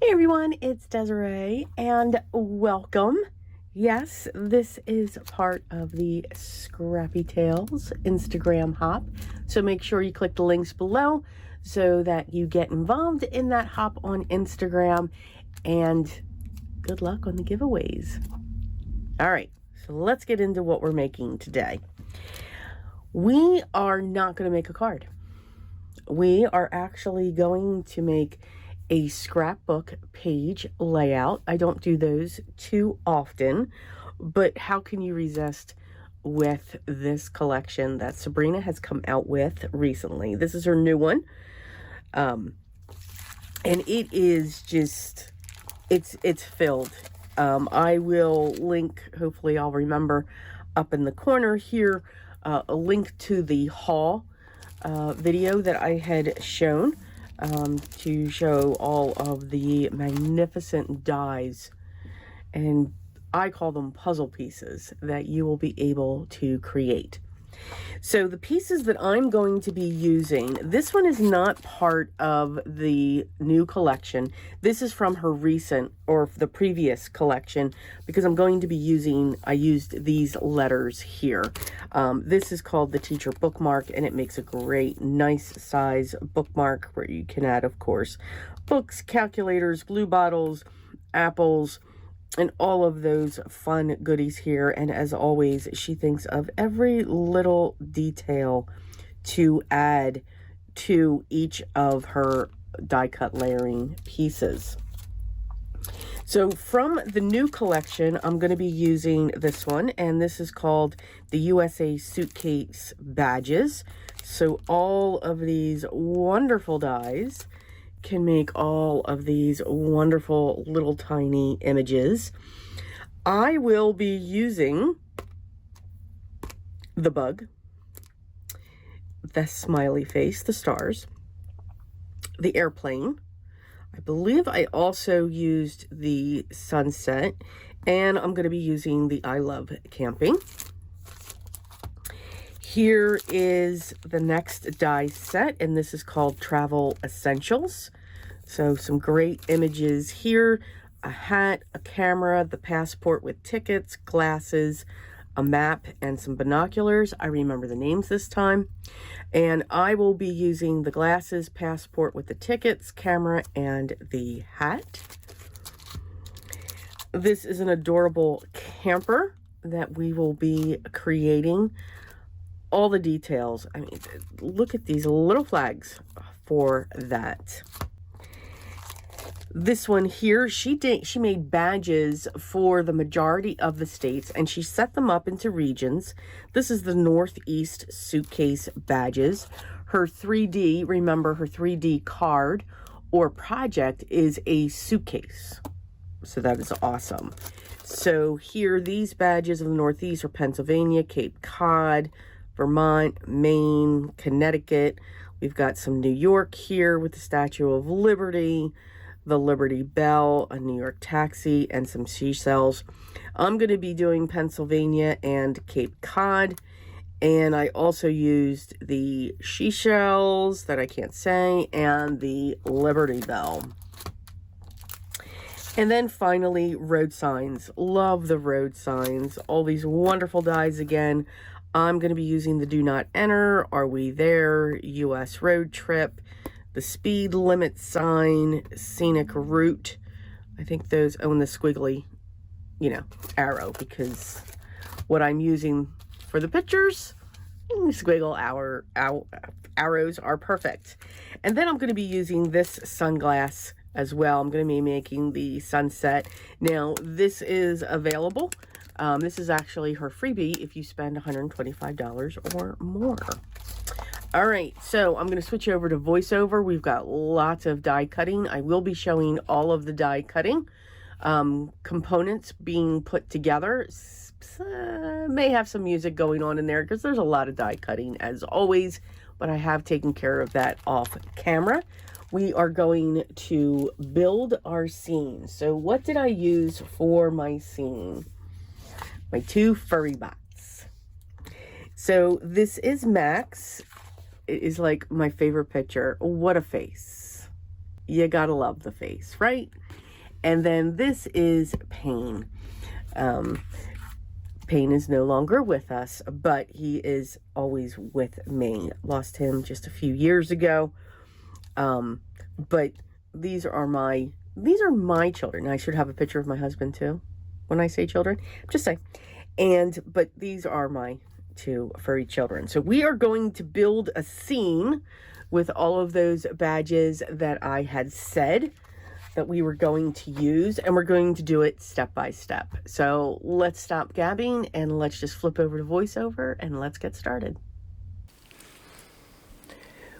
Hey everyone, it's Desiree and welcome. Yes, this is part of the Scrappy Tails Instagram hop. So make sure you click the links below so that you get involved in that hop on Instagram, and good luck on the giveaways. All right, so let's get into what we're making today. We are not going to make a card. We are actually going to make a scrapbook page layout. I don't do those too often, but how can you resist with this collection that Sabrina has come out with recently? This is her new one. And it is just, it's filled. I will link, hopefully I'll remember up in the corner here, a link to the haul video that I had shown to show all of the magnificent dies, and I call them puzzle pieces, that you will be able to create. So the pieces that I'm going to be using, this one is not part of the new collection. This is from her recent, or the previous collection, because I'm going to be using, I used these letters here. This is called the teacher bookmark, and it makes a great, nice size bookmark where you can add, of course, books, calculators, glue bottles, apples, and all of those fun goodies here. And as always, she thinks of every little detail to add to each of her die cut layering pieces. So from the new collection, I'm going to be using this one, and this is called the USA Suitcase Badges. So all of these wonderful dies can make all of these wonderful little tiny images. I will be using the bug, the smiley face, the stars, the airplane. I believe I also used the sunset, and I'm going to be using the I love camping. Here is the next die set, and this is called Travel Essentials. So some great images here: a hat, a camera, the passport with tickets, glasses, a map, and some binoculars. I remember the names this time. And I will be using the glasses, passport with the tickets, camera, and the hat. This is an adorable camper that we will be creating. All the details. I mean, look at these little flags for that. This one here, she made badges for the majority of the states, and she set them up into regions. This is the Northeast Suitcase Badges. Her 3D, remember, her 3D card or project is a suitcase. So that is awesome. So here, these badges of the Northeast are Pennsylvania, Cape Cod, Vermont, Maine, Connecticut. We've got some New York here with the Statue of Liberty, the Liberty Bell, a New York taxi, and some seashells. I'm going to be doing Pennsylvania and Cape Cod, and I also used the seashells that I can't say, and the Liberty Bell. And then finally, road signs. Love the road signs. All these wonderful dies again. I'm going to be using the Do Not Enter, Are We There, US Road Trip, the speed limit sign, scenic route. I think those own the squiggly, arrow, because what I'm using for the pictures, squiggle arrows are perfect. And then I'm going to be using this sunglass as well. I'm going to be making the sunset. Now, this is available. This is actually her freebie if you spend $125 or more. All right, so I'm going to switch over to voiceover. We've got lots of die cutting. I will be showing all of the die cutting components being put together. May have some music going on in there because there's a lot of die cutting as always, but I have taken care of that off camera. We are going to build our scene. So what did I use for my scene? My two furry bots. So this is Max. It is like my favorite picture. What a face. You gotta love the face, right? And then this is Pain. Pain is no longer with us, but he is always with me. Lost him just a few years ago. But these are my children. I should have a picture of my husband too when I say children. Just saying. But these are my two furry children. So we are going to build a scene with all of those badges that I had said that we were going to use, and we're going to do it step by step. So let's stop gabbing and let's just flip over to voiceover and let's get started.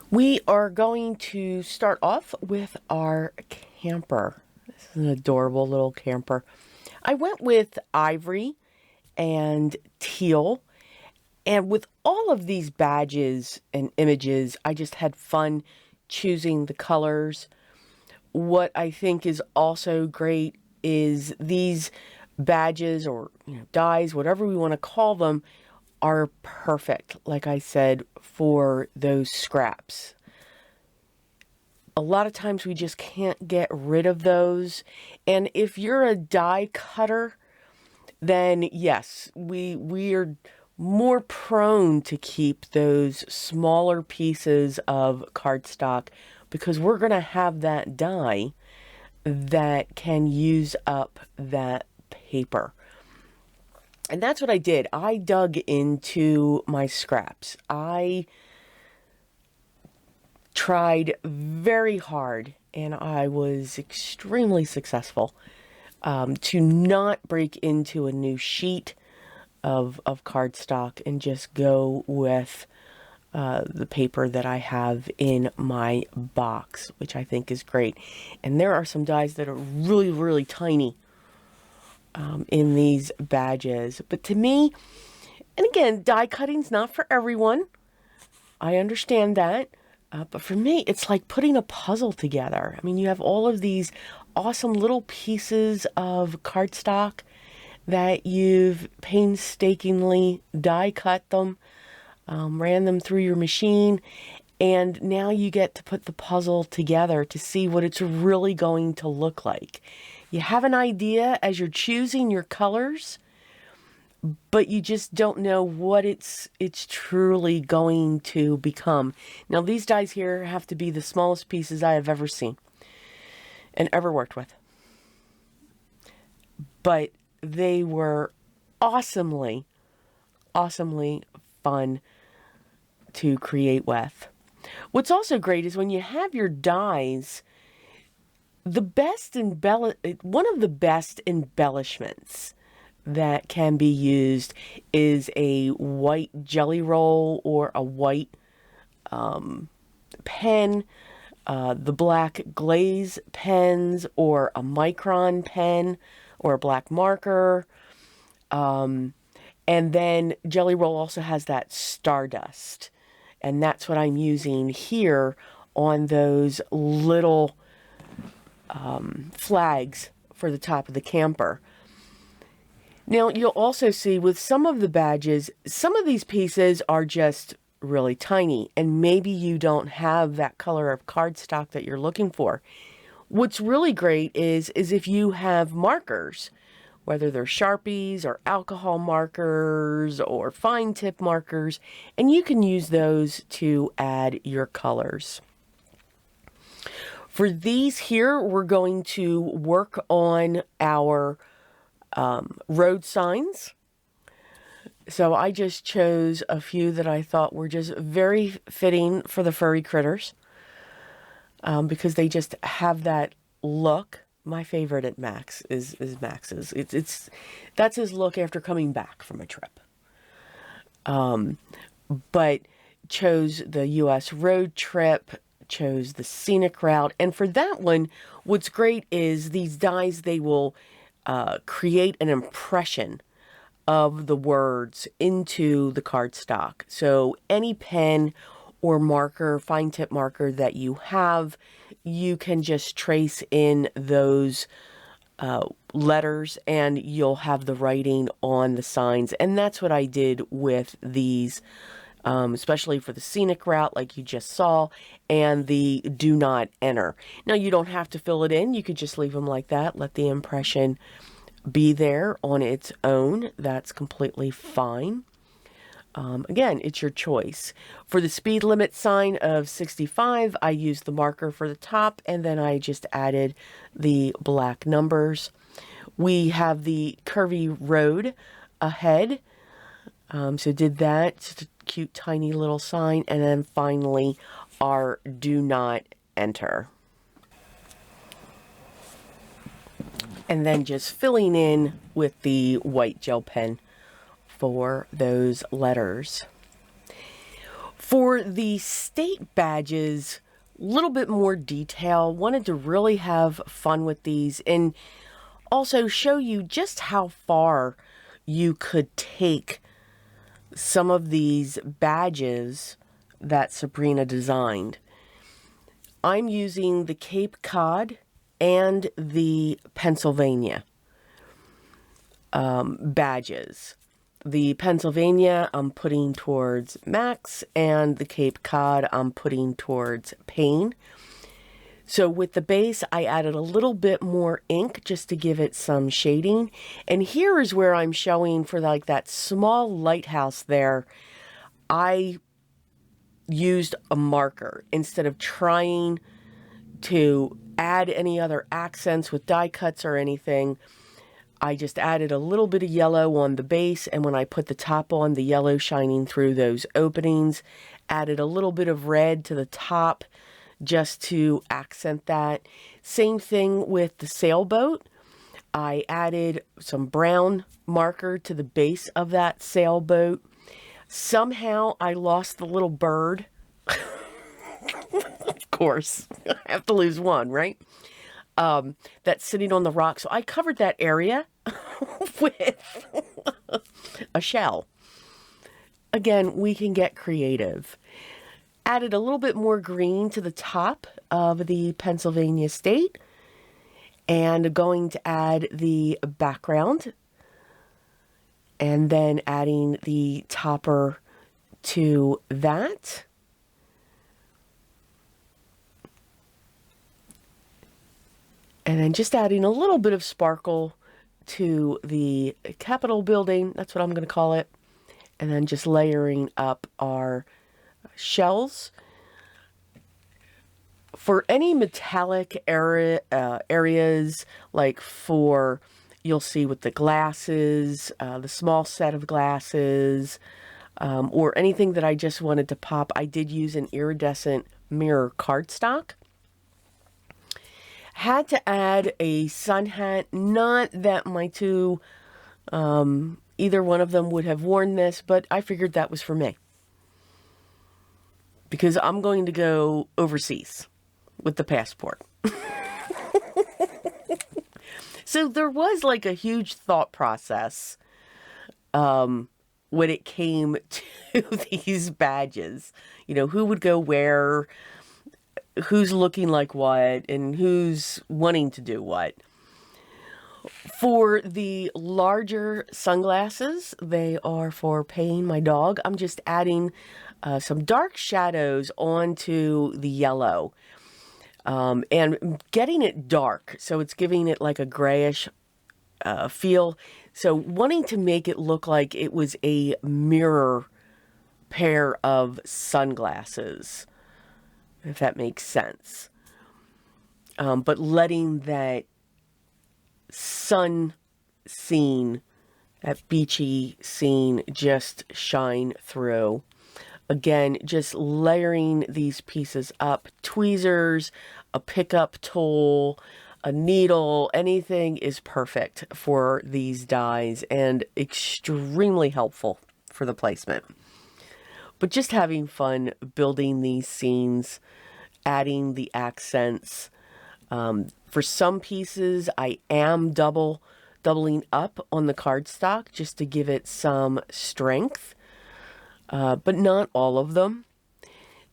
We are going to start off with our camper. This is an adorable little camper. I went with ivory and teal, and with all of these badges and images, I just had fun choosing the colors. What I think is also great is these badges, or dies, whatever we want to call them, are perfect, like I said, for those scraps. A lot of times we just can't get rid of those. And if you're a die cutter, then yes, we are more prone to keep those smaller pieces of cardstock, because we're going to have that die that can use up that paper. And that's what I did. I dug into my scraps. I tried very hard, and I was extremely successful to not break into a new sheet of cardstock and just go with the paper that I have in my box, which I think is great. And there are some dies that are really, really tiny in these badges. But to me, and again, die cutting's not for everyone. I understand that. But for me, it's like putting a puzzle together. I mean, you have all of these awesome little pieces of cardstock that you've painstakingly die cut them, ran them through your machine, and now you get to put the puzzle together to see what it's really going to look like. You have an idea as you're choosing your colors, but you just don't know what it's truly going to become. Now, these dies here have to be the smallest pieces I have ever seen and ever worked with. But they were awesomely, awesomely fun to create with. What's also great is when you have your dies, one of the best embellishments that can be used is a white jelly roll or a white pen, the black glaze pens, or a micron pen, or a black marker. And then Jelly Roll also has that Stardust. And that's what I'm using here on those little flags for the top of the camper. Now, you'll also see with some of the badges, some of these pieces are just really tiny, and maybe you don't have that color of cardstock that you're looking for. What's really great is if you have markers, whether they're Sharpies or alcohol markers or fine tip markers, and you can use those to add your colors. For these here, we're going to work on our road signs. So I just chose a few that I thought were just very fitting for the furry critters, because they just have that look. My favorite at Max is Max's. That's his look after coming back from a trip. But chose the U.S. road trip, chose the scenic route, and for that one, what's great is these dies, they will create an impression of the words into the cardstock. So any pen or marker, fine tip marker that you have, you can just trace in those letters and you'll have the writing on the signs. And that's what I did with these especially for the scenic route like you just saw, and the do not enter. Now you don't have to fill it in. You could just leave them like that. Let the impression be there on its own. That's completely fine. Again, it's your choice. For the speed limit sign of 65, I used the marker for the top, and then I just added the black numbers. We have the curvy road ahead, so did that. Just a cute tiny little sign, and then finally our do not enter. And then just filling in with the white gel pen for those letters. For the state badges, a little bit more detail. Wanted to really have fun with these and also show you just how far you could take some of these badges that Sabrina designed. I'm using the Cape Cod and the Pennsylvania badges. The Pennsylvania I'm putting towards Max, and the Cape Cod I'm putting towards Payne. So with the base, I added a little bit more ink just to give it some shading. And here is where I'm showing for like that small lighthouse there, I used a marker instead of trying to add any other accents with die cuts or anything. I just added a little bit of yellow on the base, and when I put the top on, the yellow shining through those openings. Added a little bit of red to the top just to accent that. Same thing with the sailboat. I added some brown marker to the base of that sailboat. Somehow I lost the little bird. Of course, I have to lose one, right? That's sitting on the rock. So I covered that area with a shell. Again, we can get creative. Added a little bit more green to the top of the Pennsylvania state. And going to add the background. And then adding the topper to that. And then just adding a little bit of sparkle to the Capitol building. That's what I'm going to call it. And then just layering up our shells. For any metallic areas, like for, you'll see with the glasses, the small set of glasses, or anything that I just wanted to pop, I did use an iridescent mirror cardstock. Had to add a sun hat. Not that my two, either one of them would have worn this, but I figured that was for me. Because I'm going to go overseas with the passport. So there was like a huge thought process when it came to these badges. You know, who would go where, who's looking like what, and who's wanting to do what. For the larger sunglasses, they are for Payne, my dog. I'm just adding some dark shadows onto the yellow and getting it dark. So it's giving it like a grayish feel. So wanting to make it look like it was a mirror pair of sunglasses, if that makes sense. But letting that sun scene, that beachy scene, just shine through. Again, just layering these pieces up. Tweezers, a pickup tool, a needle, anything is perfect for these dies and extremely helpful for the placement. But just having fun building these scenes, adding the accents. For some pieces, I am doubling up on the cardstock just to give it some strength, but not all of them.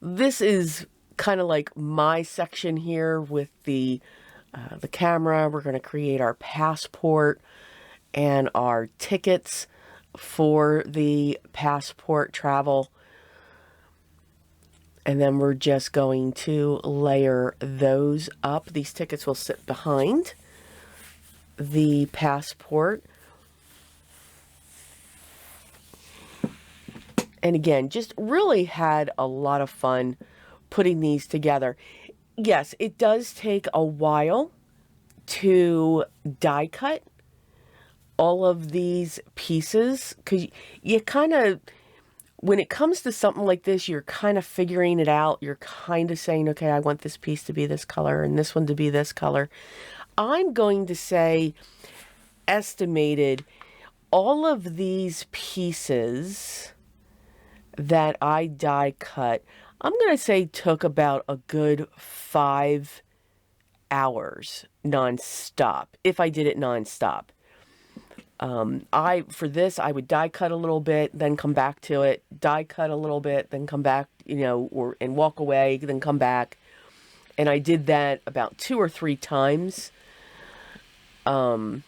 This is kind of like my section here with the camera. We're going to create our passport and our tickets for the passport travel. And then we're just going to layer those up. These tickets will sit behind the passport. And again, just really had a lot of fun putting these together. Yes, it does take a while to die cut all of these pieces, because you kind of, when it comes to something like this, you're kind of figuring it out. You're kind of saying, okay, I want this piece to be this color and this one to be this color. I'm going to say estimated all of these pieces that I die cut, I'm going to say took about a good 5 hours non-stop, if I did it non-stop. For this, I would die cut a little bit, then come back to it, die cut a little bit, then come back, you know, and walk away, then come back. And I did that about 2 or 3 times. And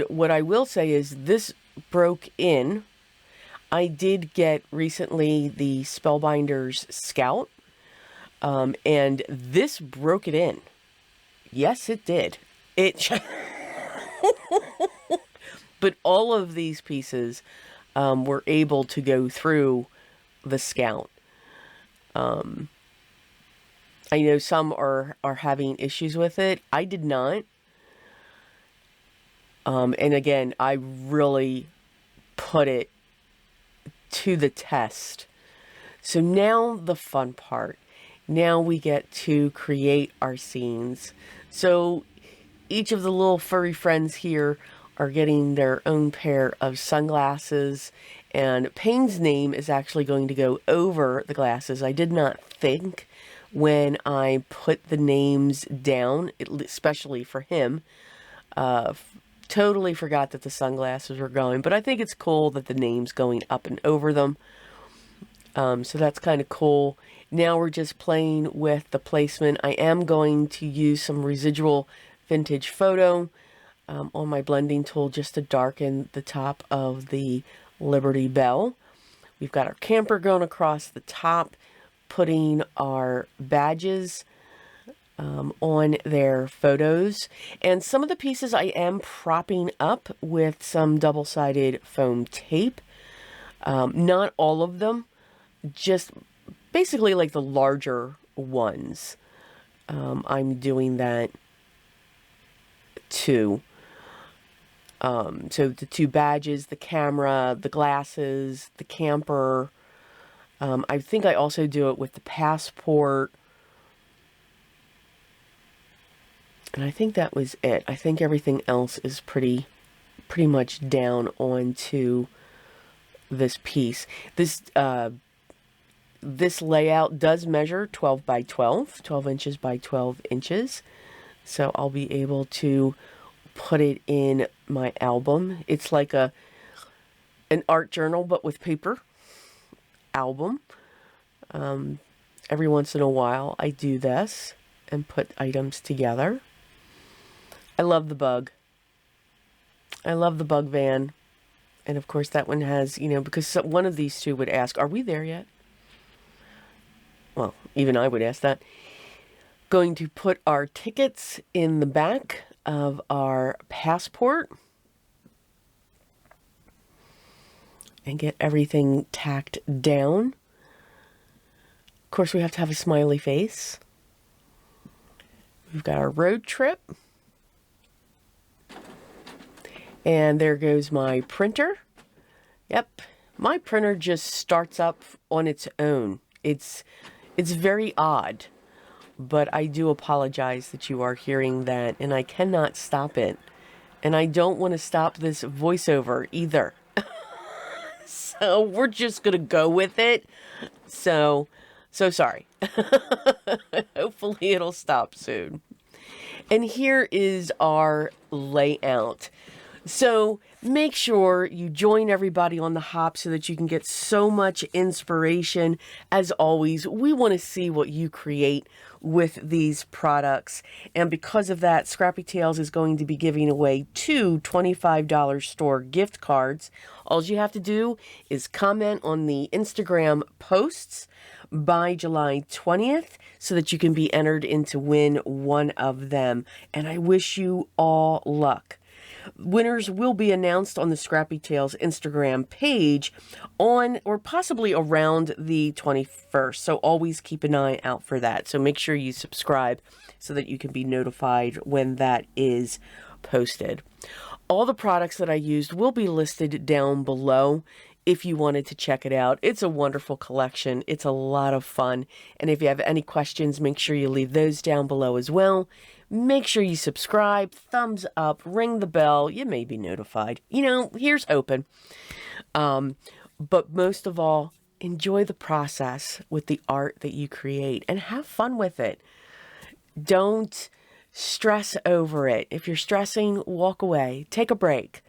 what I will say is this broke in. I did get recently the Spellbinders Scout, and this broke it in. Yes, it did. But all of these pieces were able to go through the Scout. I know some are having issues with it. I did not. And again, I really put it to the test. So now the fun part. Now we get to create our scenes. So each of the little furry friends here are getting their own pair of sunglasses, and Payne's name is actually going to go over the glasses. I did not think when I put the names down, especially for him, totally forgot that the sunglasses were going, but I think it's cool that the name's going up and over them. So that's kind of cool. Now we're just playing with the placement. I am going to use some residual vintage photo on my blending tool just to darken the top of the Liberty Bell. We've got our camper going across the top, putting our badges on their photos. And some of the pieces I am propping up with some double-sided foam tape. Not all of them, just basically like the larger ones. I'm doing that too. So the 2 badges, the camera, the glasses, the camper. I think I also do it with the passport. And I think that was it. I think everything else is pretty much down onto this piece. This layout does measure 12 by 12, 12 inches by 12 inches. So I'll be able to put it in my album. It's like an art journal, but with paper album. Every once in a while I do this and put items together. I love the bug. I love the bug van. And of course that one has, you know, because one of these 2 would ask, are we there yet? Well, even I would ask that. Going to put our tickets in the back of our passport. And get everything tacked down. Of course, we have to have a smiley face. We've got our road trip. And there goes my printer. Yep, my printer just starts up on its own. It's very odd, but I do apologize that you are hearing that, and I cannot stop it. And I don't want to stop this voiceover either. So we're just going to go with it. So sorry. Hopefully it'll stop soon. And here is our layout. So make sure you join everybody on the hop so that you can get so much inspiration. As always, we want to see what you create with these products. And because of that, Scrappy Tails is going to be giving away 2 $25 store gift cards. All you have to do is comment on the Instagram posts by July 20th so that you can be entered in to win one of them. And I wish you all luck. Winners will be announced on the Scrappy Tails Instagram page on or possibly around the 21st. So always keep an eye out for that. So make sure you subscribe so that you can be notified when that is posted. All the products that I used will be listed down below if you wanted to check it out. It's a wonderful collection. It's a lot of fun. And if you have any questions, make sure you leave those down below as well. Make sure you subscribe, thumbs up, ring the bell. You may be notified. You know, here's hoping. But most of all, enjoy the process with the art that you create and have fun with it. Don't stress over it. If you're stressing, walk away. Take a break.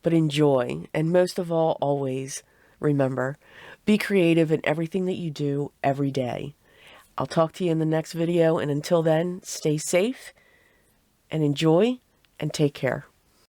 But enjoy. And most of all, always remember, be creative in everything that you do every day. I'll talk to you in the next video, and until then, stay safe and enjoy and take care.